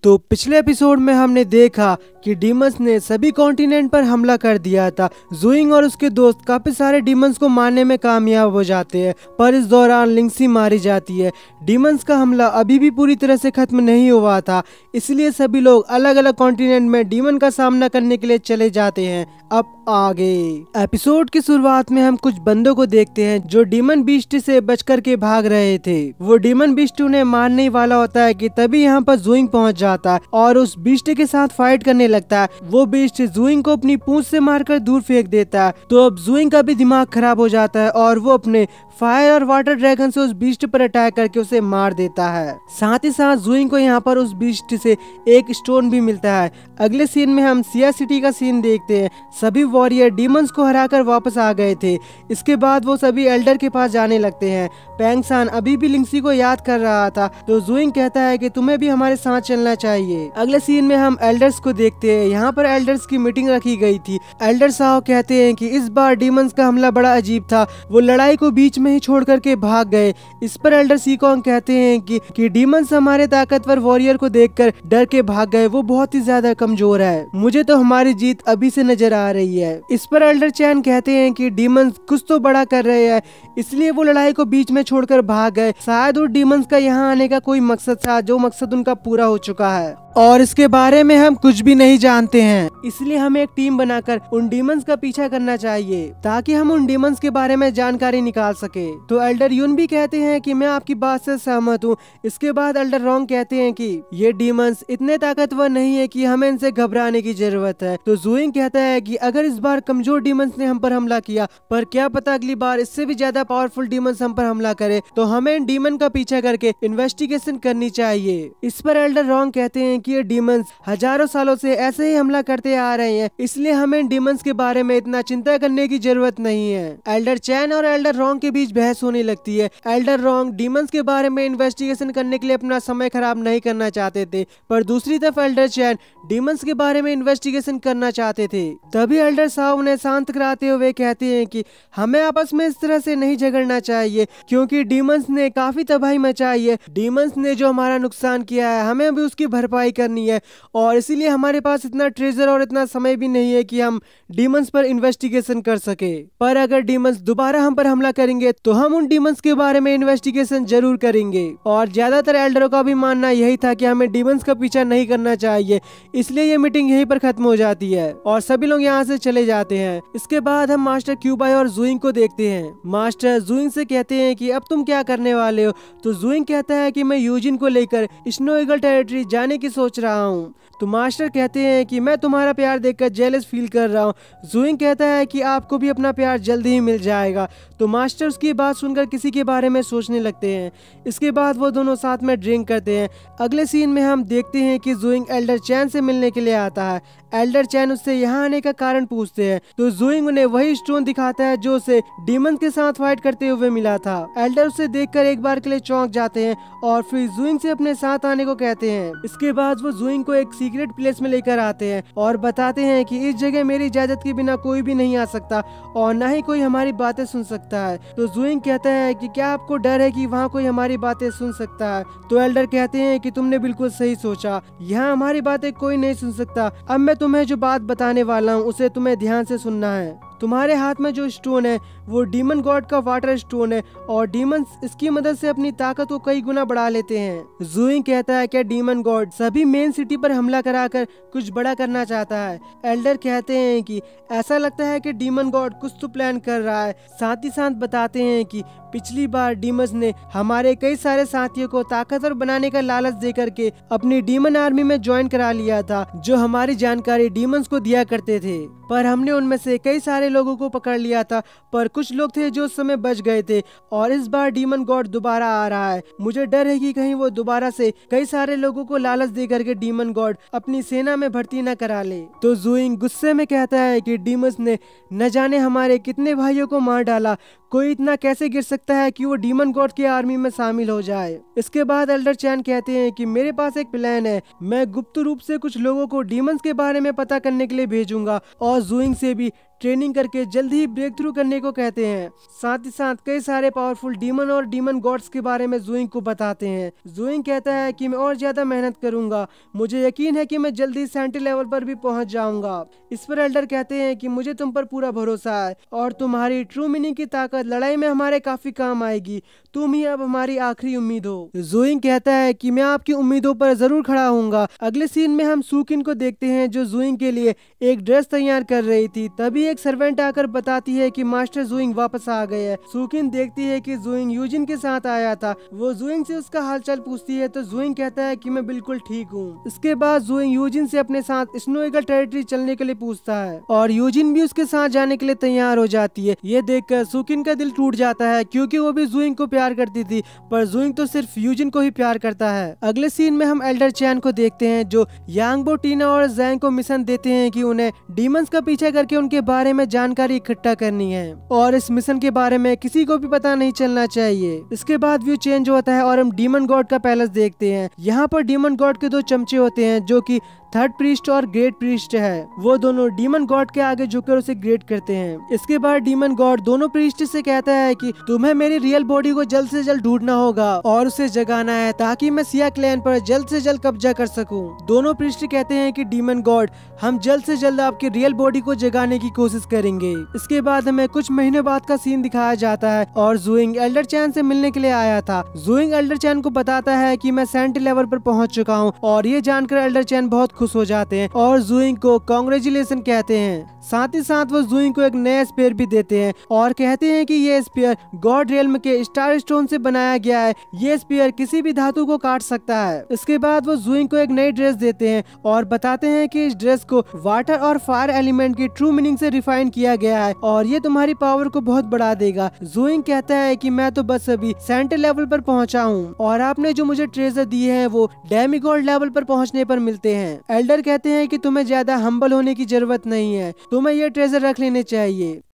तो पिछले एपिसोड में हमने देखा कि डीमंस ने सभी कॉन्टिनेंट पर हमला कर दिया था। ज़ुइंग और उसके दोस्त काफी सारे डीमंस को मारने में कामयाब हो जाते हैं, पर इस दौरान लिंक्सी मारी जाती है। डीमंस का हमला अभी भी पूरी तरह से खत्म नहीं हुआ था, इसलिए सभी लोग अलग अलग कॉन्टिनेंट में डीमन का सामना करने के लिए चले जाते हैं। अब आगे एपिसोड की शुरुआत में हम कुछ बंदों को देखते हैं जो डीमन बीस्ट से बचकर के भाग रहे थे। वो डीमन बीस्ट उन्हें मारने वाला होता है कि तभी यहाँ पर ज़ुइंग पहुंच जाता है और उस बीस्ट के साथ फाइट करने लगता है। वो बीस्ट ज़ुइंग को अपनी पूंछ से मारकर दूर फेंक देता है। तो अब ज़ुइंग का भी दिमाग खराब हो जाता है और वो अपने फायर और वाटर ड्रैगन से उस बीस्ट पर अटैक करके उसे मार देता है। साथ ही साथ ज़ुइंग को यहाँ पर उस बीस्ट से एक स्टोन भी मिलता है। अगले सीन में हम सिया सिटी का सीन देखते हैं। सभी वॉरियर डीमंस को हराकर वापस आ गए थे। इसके बाद वो सभी एल्डर के पास जाने लगते हैं। पैंग सान अभी भी लिंक्सी को याद कर रहा था, तो ज़ुइंग कहता है कि तुम्हें भी हमारे साथ चलना चाहिए। अगले सीन में हम एल्डर्स को देखते हैं। यहाँ पर एल्डर्स की मीटिंग रखी गई थी। एल्डर साहब कहते हैं कि इस बार डीमंस का हमला बड़ा अजीब था, वो लड़ाई को बीच में ही छोड़ करके भाग गए। इस पर एल्डर सीकॉन्ग कहते हैं कि डीमंस हमारे ताकतवर वॉरियर को देखकर डर के भाग गए, वो बहुत ही ज्यादा कमजोर है। मुझे तो हमारी जीत अभी से नजर आ रही है। इस पर एल्डर चैन कहते हैं कि डीमंस कुछ तो बड़ा कर रहे हैं, इसलिए वो लड़ाई को बीच में छोड़कर भाग गए। शायद उन डीमंस का यहाँ आने का कोई मकसद था, जो मकसद उनका पूरा हो चुका है और इसके बारे में हम कुछ भी नहीं जानते हैं। इसलिए हमें एक टीम बनाकर उन डीमंस का पीछा करना चाहिए ताकि हम उन डीमंस के बारे में जानकारी निकाल सके। तो एल्डर यून भी कहते हैं कि मैं आपकी बात से सहमत हूँ। इसके बाद एल्डर रोंग कहते हैं कि ये डीमंस इतने ताकतवर नहीं है कि हमें इनसे घबराने की जरूरत है। तो ज़ुइंग कहता है कि अगर इस बार कमजोर डीमंस ने हम पर हमला किया, पर क्या पता अगली बार इससे भी ज्यादा पावरफुल डीमंस हम पर हमला करे, तो हमें इन डीमन का पीछा करके इन्वेस्टिगेशन करनी चाहिए। इस पर एल्डर रोंग कहते हैं कि ये डीमंस हजारों सालों से ऐसे ही हमला करते आ रहे हैं, इसलिए हमें डीमंस के बारे में इतना चिंता करने की जरूरत नहीं है। एल्डर चैन और एल्डर रोंग के बीच बहस होने लगती है। एल्डर रोंग डीमंस के बारे में इन्वेस्टिगेशन करने के लिए अपना समय खराब नहीं करना चाहते थे, पर दूसरी तरफ एल्डर चैन डीमंस के बारे में इन्वेस्टिगेशन करना चाहते थे। तभी एल्डर साहब उन्हें शांत कराते हुए कहते हैं कि हमें आपस में इस तरह से नहीं झगड़ना चाहिए, क्योंकि डीमंस ने काफी तबाही मचाई है। डीमंस ने जो हमारा नुकसान किया है, हमें भी उसकी भरपाई करनी है और इसीलिए हमारे पास इतना ट्रेजर और इतना समय भी नहीं है कि हम डीमंस पर इन्वेस्टिगेशन कर सके। पर अगर डीमंस दोबारा हम पर हमला करेंगे तो हम उन डीमंस के बारे में इन्वेस्टिगेशन जरूर करेंगे। और ज्यादातर एल्डरों का भी मानना यही था कि हमें डीमंस का पीछा नहीं करना चाहिए। इसलिए ये मीटिंग यहीं पर खत्म हो जाती है और सभी लोग यहाँ से चले जाते हैं। इसके बाद हम मास्टर क्यूबाई और ज़ुइंग को देखते हैं। मास्टर ज़ुइंग से कहते हैं कि अब तुम क्या करने वाले हो। तो ज़ुइंग कहता है कि मैं यूजिन को लेकर स्नो ईगल टेरिटरी जाने की सोच रहा हूँ। तो मास्टर कहते हैं कि मैं तुम्हारा प्यार देखकर जेलस फील कर रहा हूँ। ज़ुइंग कहता है कि आपको भी अपना प्यार जल्द ही मिल जाएगा। तो मास्टर उसकी बात सुनकर किसी के बारे में सोचने लगते हैं। इसके बाद वो दोनों साथ में ड्रिंक करते हैं। अगले सीन में हम देखते हैं कि ज़ुइंग एल्डर चैन से मिलने के लिए आता है। एल्डर चैन उससे यहाँ आने का कारण पूछते हैं, तो ज़ुइंग उन्हें वही स्टोन दिखाता है जो उसे डीमन के साथ फाइट करते हुए मिला था। एल्डर उसे देखकर एक बार के लिए चौंक जाते हैं और फिर ज़ुइंग से अपने साथ आने को कहते हैं। इसके बाद वो ज़ुइंग को एक सीक्रेट प्लेस में लेकर आते हैं और बताते हैं कि इस जगह मेरी इजाजत के बिना कोई भी नहीं आ सकता और न ही कोई हमारी बातें सुन सकता है। तो ज़ुइंग कहता है कि क्या आपको डर है कि वहाँ कोई हमारी बातें सुन सकता है। तो एल्डर कहते हैं कि तुमने बिल्कुल सही सोचा, यहाँ हमारी बातें कोई नहीं सुन सकता। अब मैं तुम्हें जो बात बताने वाला हूँ उसे तुम्हें ध्यान से सुनना है। तुम्हारे हाथ में जो स्टोन है वो डीमन गॉड का वाटर स्टोन है और डीमंस इसकी मदद से अपनी ताकत को कई गुना बढ़ा लेते हैं। ज़ुइंग कहता है कि डीमन गॉड सभी मेन सिटी पर हमला कराकर कुछ बड़ा करना चाहता है। एल्डर कहते हैं कि ऐसा लगता है कि डीमन गॉड कुछ तो प्लान कर रहा है। साथ ही साथ बताते हैं कि पिछली बार डीमंस ने हमारे कई सारे साथियों को ताकतवर बनाने का लालच देकर के अपनी डीमन आर्मी में ज्वाइन करा लिया था, जो हमारी जानकारी डीमंस को दिया करते थे। पर हमने उनमें से कई सारे लोगों को पकड़ लिया था, पर कुछ लोग थे जो उस समय बच गए थे और इस बार डीमन गॉड दोबारा आ रहा है। मुझे डर है कि कहीं वो दोबारा से कई सारे लोगों को लालच दे करके डीमन गॉड अपनी सेना में भर्ती न करा ले। तो ज़ुइंग गुस्से में कहता है कि डीमंस ने न जाने हमारे कितने भाइयों को मार डाला, कोई इतना कैसे गिर सकता है कि वो डीमन गॉड की आर्मी में शामिल हो जाए। इसके बाद एल्डर चैन कहते हैं कि मेरे पास एक प्लान है, मैं गुप्त रूप से कुछ लोगों को डीमंस के बारे में पता करने के लिए भेजूंगा और ज़ुइंग से भी ट्रेनिंग करके जल्दी ही ब्रेक थ्रू करने को कहते हैं। साथ ही साथ कई सारे पावरफुल डीमन और डीमन गॉड्स के बारे में जुइंग को बताते हैं। जुइंग कहता है कि मैं और ज्यादा मेहनत करूंगा, मुझे यकीन है कि मैं जल्दी सेंट्री लेवल पर भी पहुंच जाऊंगा। इस पर एल्डर कहते हैं कि मुझे तुम पर पूरा भरोसा है और तुम्हारी ट्रू मीनिंग की ताकत लड़ाई में हमारे काफी काम आएगी, तुम ही अब हमारी आखिरी उम्मीद हो। जुइंग कहता है कि मैं आपकी उम्मीदों पर जरूर खड़ा होऊंगा। अगले सीन में हम सुकिन को देखते हैं जो जुइंग के लिए एक ड्रेस तैयार कर रही थी। तभी एक सर्वेंट आकर बताती है कि मास्टर जुइंग वापस आ गए हैं। सुकिन देखती है कि जुइंग यूजिन के साथ आया था। वो जुइंग से उसका हालचाल पूछती है तो जुइंग कहता है कि मैं बिल्कुल ठीक हूँ। इसके बाद जुइंग यूजिन से अपने साथ स्नो ईगल टेरिटरी चलने के लिए पूछता है और यूजिन भी उसके साथ जाने के लिए तैयार हो जाती है। ये देखकर सुकिन का दिल टूट जाता है क्योंकि वो भी जुइंग को प्यार करती थी, पर जुइंग तो सिर्फ यूजिन को ही प्यार करता है। अगले सीन में हम एल्डर चैन को देखते हैं जो यांगबो, टीना और जैंग को मिशन देते हैं कि उन्हें डीमंस का पीछा करके उनके बारे में जानकारी इकट्ठा करनी है और इस मिशन के बारे में किसी को भी पता नहीं चलना चाहिए। इसके बाद व्यू चेंज होता है और हम डीमन गॉड का पैलेस देखते हैं। यहाँ पर डीमन गॉड के दो चमचे होते हैं जो कि थर्ड प्रीस्ट और ग्रेट प्रीस्ट है। वो दोनों डीमन गॉड के आगे झुककर उसे ग्रेट करते हैं। इसके बाद डीमन गॉड दोनों प्रीस्ट से कहता है कि तुम्हें मेरी रियल बॉडी को जल्द से जल्द ढूंढना होगा और उसे जगाना है ताकि मैं सिया क्लैन पर जल्द से जल्द कब्जा कर सकूं। दोनों प्रीस्ट कहते हैं कि डीमन गॉड हम जल्द से जल्द आपकी रियल बॉडी को जगाने की कोशिश करेंगे। इसके बाद हमें कुछ महीने बाद का सीन दिखाया जाता है और जुइंग एल्डर चैन से मिलने के लिए आया था। जुइंग एल्डर चैन को बताता है कि मैं सेंट्री लेवल पर पहुंच चुका हूं और ये जानकर एल्डर चैन बहुत खुश हो जाते हैं और जुइंग को कांग्रेचुलेशन कहते हैं। साथ ही साथ वो जुइंग को एक नया स्पेयर भी देते हैं और कहते हैं कि ये स्पेयर गॉड रियल्म के स्टार स्टोन से बनाया गया है। ये स्पेयर किसी भी धातु को काट सकता है। इसके बाद वो जुइंग को एक नई ड्रेस देते हैं और बताते हैं कि इस ड्रेस को वाटर और फायर एलिमेंट की ट्रू मीनिंग से रिफाइन किया गया है और ये तुम्हारी पावर को बहुत बढ़ा देगा। जुइंग कहता है कि मैं तो बस अभी सेंट्री लेवल पर पहुंचा हूँ और आपने जो मुझे ट्रेजर दिए हैं वो डेमीगॉड लेवल पर पहुंचने पर मिलते हैं। एल्डर कहते हैं कि तुम्हें ज्यादा हम्बल होने की जरूरत नहीं है, तुम्हें ये ट्रेजर रख लेने चाहिए।